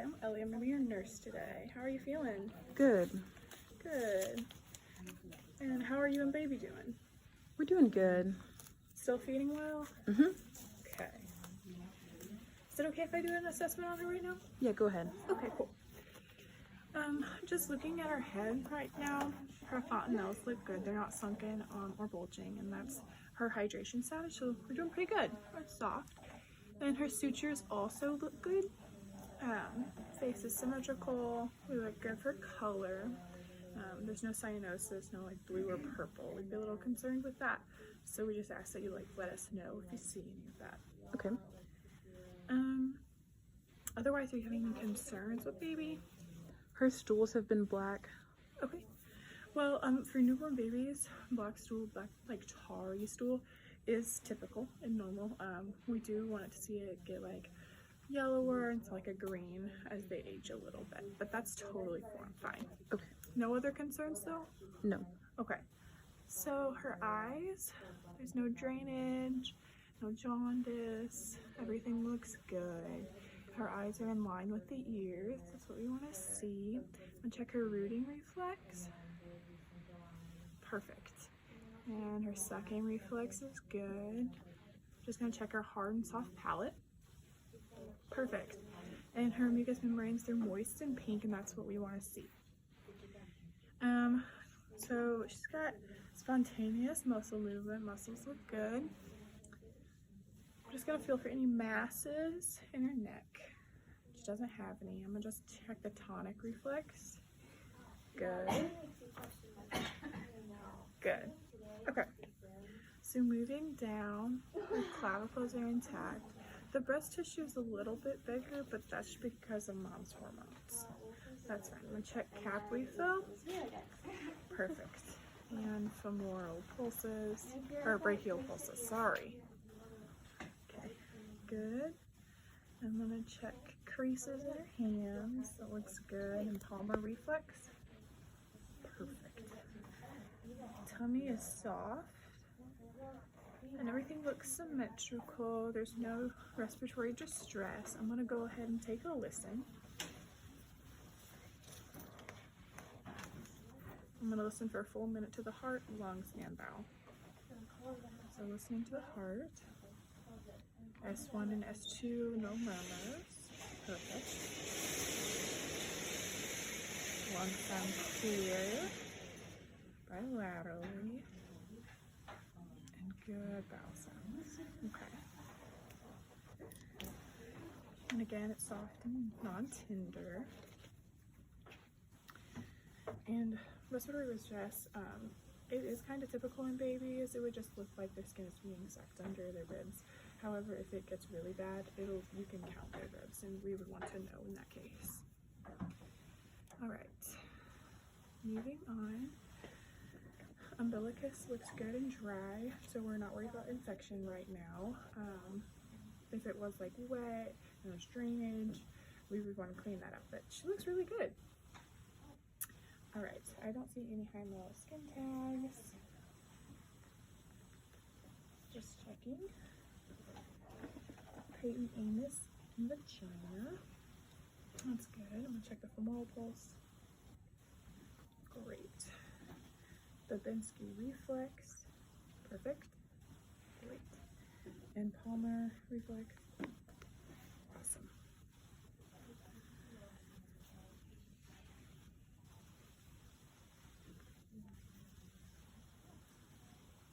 Hi, I'm Ellie. I'm gonna be your nurse today. How are you feeling? Good. Good. And how are you and baby doing? We're doing good. Still feeding well? Mm-hmm. Okay. Is it okay if I do an assessment on her right now? Yeah, go ahead. Okay, cool. Just looking at her head right now, her fontanelles look good. They're not sunken or bulging, and that's her hydration status. So we're doing pretty good. It's soft. And her sutures also look good. Face is symmetrical. We look good for color. There's no cyanosis, no like blue or purple. We'd be a little concerned with that. So we just ask that you let us know if you see any of that. Okay. Otherwise, are you having any concerns with baby? Her stools have been black. Okay. Well, for newborn babies, black like tarry stool is typical and normal. We do want to see it get like yellower into like a green as they age a little bit, but that's totally fine. Okay. No other concerns though? No. Okay. So her eyes, there's no drainage, no jaundice, everything looks good. Her eyes are in line with the ears, that's what we want to see. And check her rooting reflex. Perfect. And her sucking reflex is good. Just gonna check her hard and soft palate. Perfect. And her mucous membranes, they're moist and pink, and that's what we want to see. So she's got spontaneous muscle movement. Muscles look good. I'm just gonna feel for any masses in her neck. She doesn't have any. I'm gonna just check the tonic reflex. Good. Good. Okay. So moving down, her clavicles are intact. The breast tissue is a little bit bigger, but that's because of mom's hormones. That's fine. I'm gonna check cap refill. Perfect. And femoral pulses, or brachial pulses, sorry. Okay, good. I'm gonna check creases in her hands. That looks good. And palmar reflex. Perfect. Tummy is soft. And everything looks symmetrical. There's no respiratory distress. I'm gonna go ahead and take a listen. I'm gonna listen for a full minute to the heart, lungs, and bowel. So listening to the heart. S1 and S2, no murmurs. Perfect. Lungs sound clear. Bilaterally. Good bowel sounds. Okay. And again, it's soft and non-tender. And respiratory distress, it is kind of typical in babies. It would just look like their skin is being sucked under their ribs. However, if it gets really bad, you can count their ribs, and we would want to know in that case. All right. Moving on. Umbilicus looks good and dry, so we're not worried about infection right now. If it was like wet and there's drainage, we would want to clean that up, but she looks really good. All right, I don't see any hymeral skin tags. Just checking. Patent anus and vagina. That's good. I'm gonna check the femoral pulse. Great. Babinski reflex, perfect, great, and palmar reflex, awesome.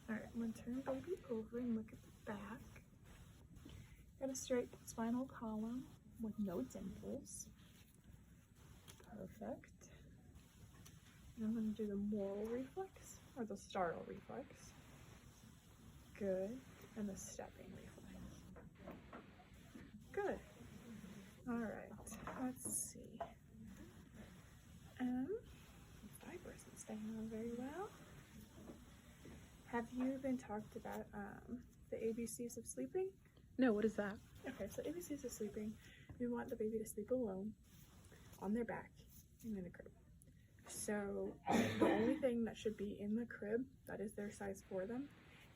All right, I'm gonna turn baby over and look at the back. Got a straight spinal column with no dimples, perfect. And I'm going to do the moral reflex, or the startle reflex. Good. And the stepping reflex. Good. Alright, let's see. Fiber isn't staying on very well. Have you been talked about the ABCs of sleeping? No, what is that? Okay, so ABCs of sleeping, we want the baby to sleep alone, on their back, and in a crib. So the only thing that should be in the crib that is their size for them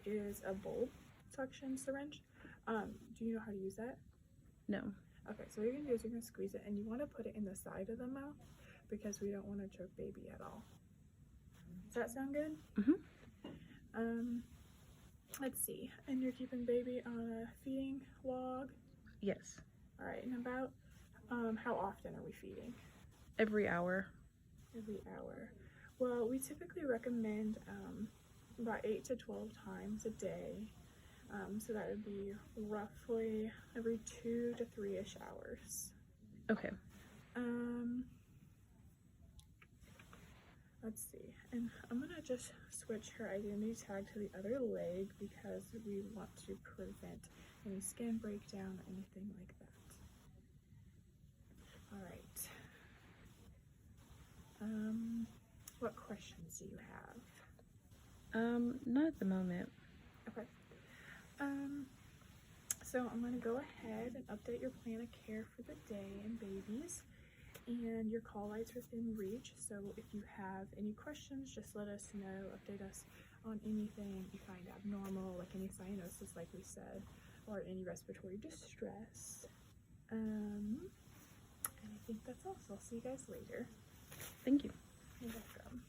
is a bulb suction syringe. Do you know how to use that? No. Okay, so what you're gonna do is you're gonna squeeze it, and you want to put it in the side of the mouth because we don't want to choke baby at all. Does that sound good? Let's see. And you're keeping baby on a feeding log. Yes. All right. And about how often are we feeding? Every hour. Every hour. Well, we typically recommend about 8 to 12 times a day. So that would be roughly every 2 to 3-ish hours. Okay. Let's see. And I'm gonna just switch her identity tag to the other leg because we want to prevent any skin breakdown or anything like that. All right. What questions do you have? Not at the moment. Okay. So I'm going to go ahead and update your plan of care for the day and babies, and your call light's within reach. So if you have any questions, just let us know. Update us on anything you find abnormal, like any cyanosis, like we said, or any respiratory distress. And I think that's all. So I'll see you guys later. Thank you. You're welcome.